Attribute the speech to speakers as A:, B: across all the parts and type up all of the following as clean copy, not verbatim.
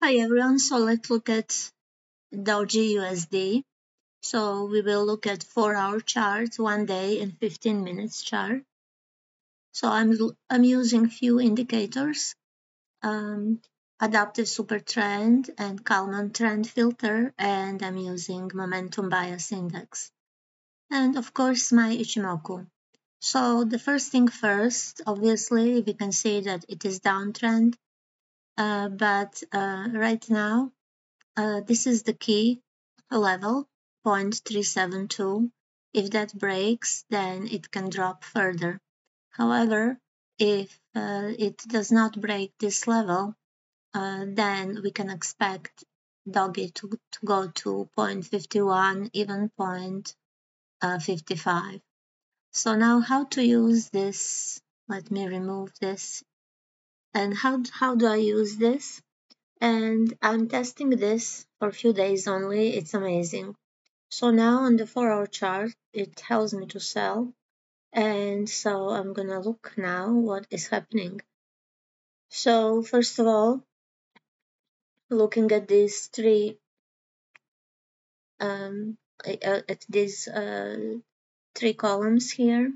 A: Hi everyone, so let's look at DOGE USD. So we will look at 4-hour charts, 1 day and 15 minutes chart. So I'm using few indicators, adaptive super trend and Kalman trend filter, and I'm using momentum bias index. And of course my Ichimoku. So the first thing first, obviously we can see that it is downtrend, but right now this is the key level, 0.372. If that breaks, then it can drop further. However, if it does not break this level, then we can expect DOGE to go to 0.51, even 0.55. So now how to use this? Let me remove this. And how do I use this? And I'm testing this for a few days only. It's amazing. So now on the 4-hour chart, it tells me to sell. And so I'm gonna look now what is happening. So first of all, looking at these three columns here,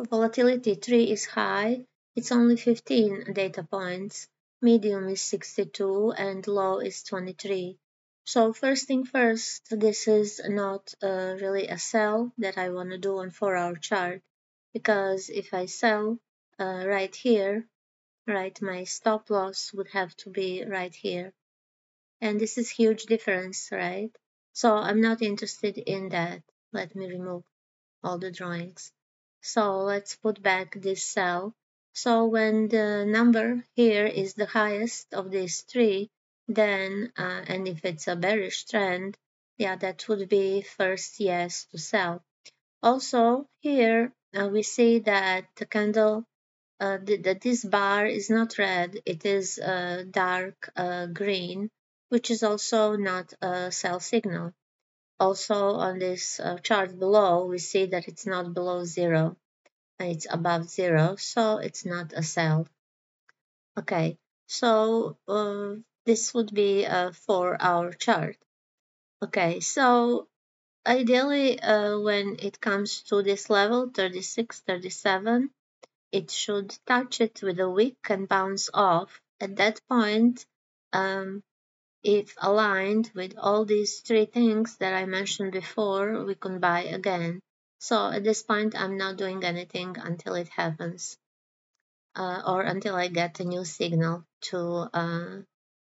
A: volatility 3 is high. It's only 15 data points. Medium is 62 and low is 23. So first thing first, this is not really a sell that I want to do on 4-hour chart, because if I sell right here, right, my stop loss would have to be right here. And this is huge difference, right? So I'm not interested in that. Let me remove all the drawings. So let's put back this cell. So when the number here is the highest of these three, then, and if it's a bearish trend, yeah, that would be first yes to sell. Also here, we see that the candle, that this bar is not red, it is dark green, which is also not a sell signal. Also on this chart below, we see that it's not below 0, it's above 0, so it's not a sell. Okay, so this would be a 4-hour chart. Okay, so ideally when it comes to this level, 36, 37, it should touch it with a wick and bounce off. At that point, if aligned with all these three things that I mentioned before, we can buy again. So at this point, I'm not doing anything until it happens, or until I get a new signal to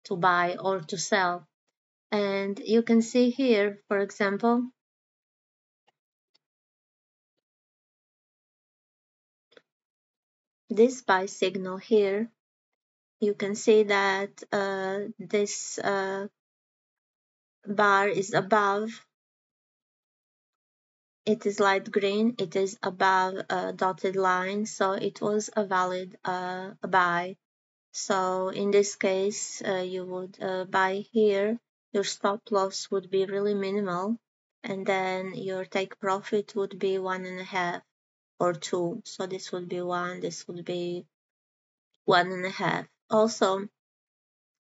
A: buy or to sell. And you can see here, for example, this buy signal here. You can see that this bar is above. It is light green, it is above a dotted line, so it was a valid buy. So in this case, you would buy here, your stop loss would be really minimal, and then your take profit would be 1.5 or 2. So this would be 1, this would be 1.5. Also,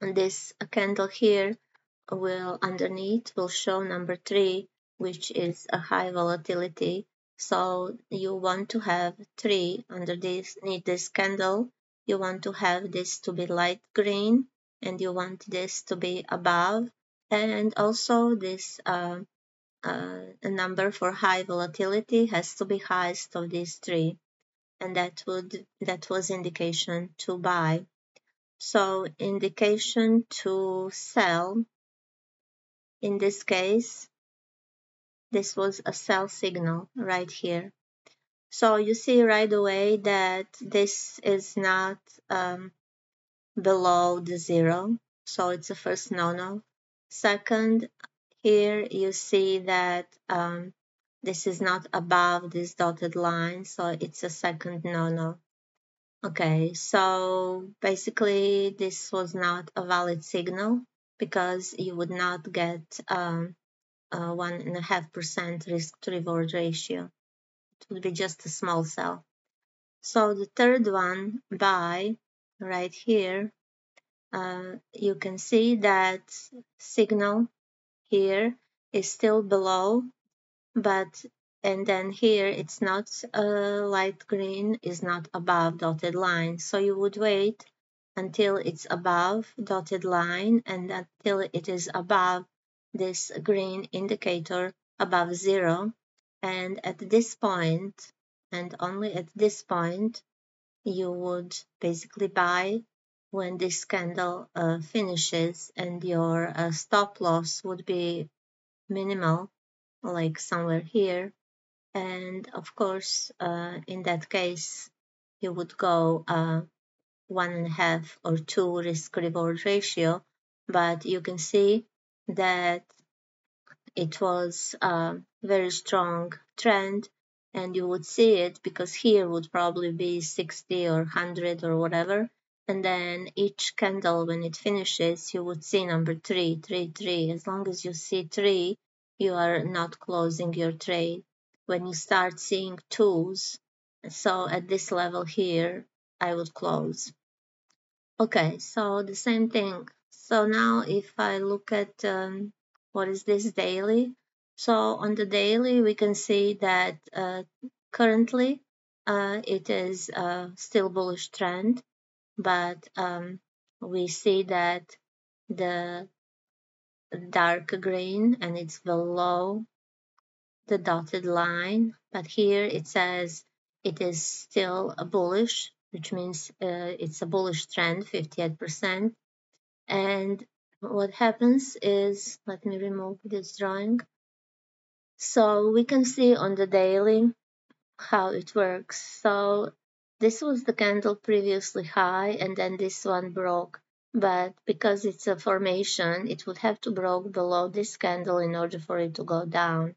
A: this candle here underneath will show number 3, which is a high volatility. So you want to have 3 underneath this candle. You want to have this to be light green, and you want this to be above, and also this number for high volatility has to be highest of these 3, and that was indication to buy. So indication to sell. In this case, this was a sell signal right here. So you see right away that this is not below the 0. So it's the first no-no. Second, here you see that this is not above this dotted line. So it's a second no-no. Okay, so basically this was not a valid signal, because you would not get 1.5% risk to reward ratio. It would be just a small sell. So the third one, buy, right here, you can see that signal here is still below, but and then here it's not light green, is not above dotted line. So you would wait until it's above dotted line and until it is above this green indicator above 0. And at this point, and only at this point, you would basically buy when this candle finishes, and your stop loss would be minimal, like somewhere here. And of course, in that case, you would go 1.5 or 2 risk reward ratio, but you can see that it was a very strong trend, and you would see it because here would probably be 60 or 100 or whatever, and then each candle when it finishes you would see number 3, 3, 3. As long as you see 3, you are not closing your trade. When you start seeing 2s, so at this level here, I would close. Okay, so the same thing. So now if I look at what is this daily, so on the daily we can see that currently it is still bullish trend, but we see that the dark green and it's below the dotted line, but here it says it is still a bullish, which means it's a bullish trend, 58%. And what happens is, let me remove this drawing. So we can see on the daily how it works. So this was the candle previously high, and then this one broke. But because it's a formation, it would have to broke below this candle in order for it to go down.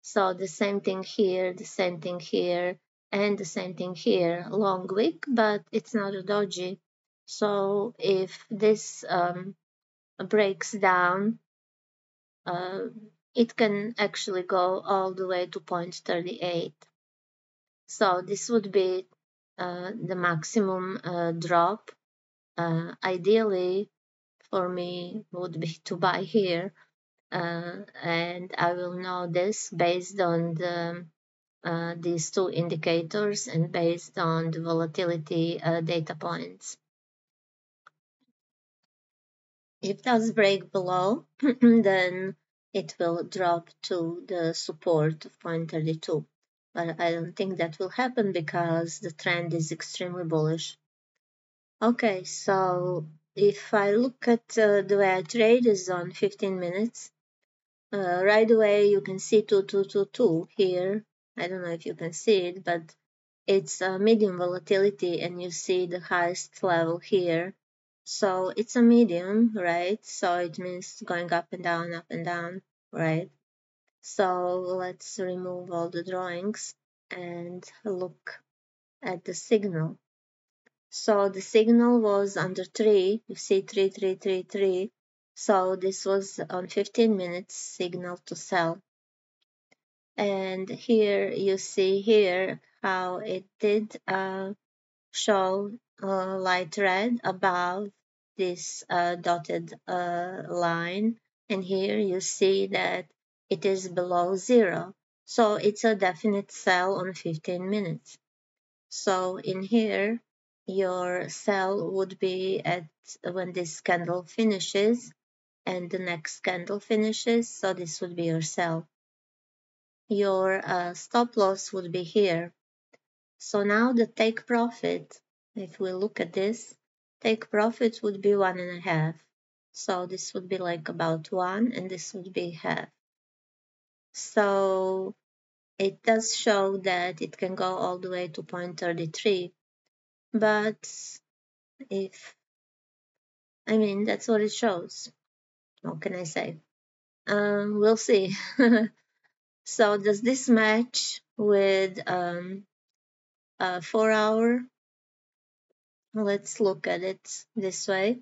A: So the same thing here, the same thing here, and the same thing here. Long wick, but it's not a doji. So if this breaks down, it can actually go all the way to 0.38. So this would be the maximum drop. Ideally, for me, would be to buy here. And I will know this based on these two indicators and based on the volatility data points. If it does break below, then it will drop to the support of 0.32. But I don't think that will happen because the trend is extremely bullish. Okay, so if I look at the way I trade is on 15 minutes, right away you can see 2222 here. I don't know if you can see it, but it's a medium volatility and you see the highest level here. So it's a medium, right? So it means going up and down, right? So let's remove all the drawings and look at the signal. So the signal was under 3, you see 3, 3, 3, 3. So this was on 15 minutes signal to sell. And here you see here how it did show light red above this dotted line, and here you see that it is below 0. So it's a definite sell on 15 minutes. So in here, your sell would be at when this candle finishes and the next candle finishes, so this would be your sell. Your stop loss would be here. So now the take profit, if we look at this, take profit would be 1.5. So this would be like about 1 and this would be half. So it does show that it can go all the way to 0.33. But that's what it shows. What can I say? We'll see. So does this match with a 4-hour? Let's look at it this way.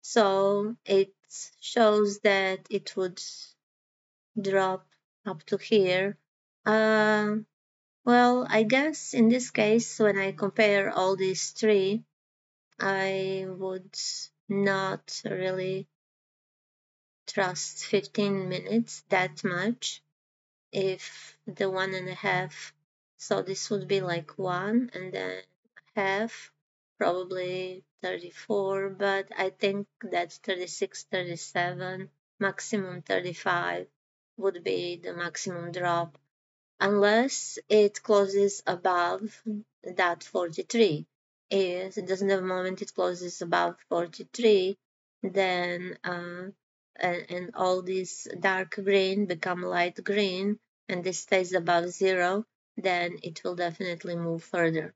A: So it shows that it would drop up to here. Well, I guess in this case, when I compare all these three, I would not really trust 15 minutes that much. If the 1.5, so this would be like 1 and then half, probably 34, but I think that 36, 37, maximum 35 would be the maximum drop, unless it closes above that 43. If the moment it closes above 43, then and all this dark green become light green and this stays above 0, then it will definitely move further.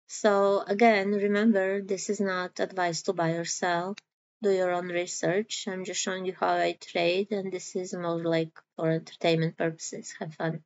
A: So again, remember, this is not advice to buy or sell. Do your own research. I'm just showing you how I trade, and this is more like for entertainment purposes. Have fun.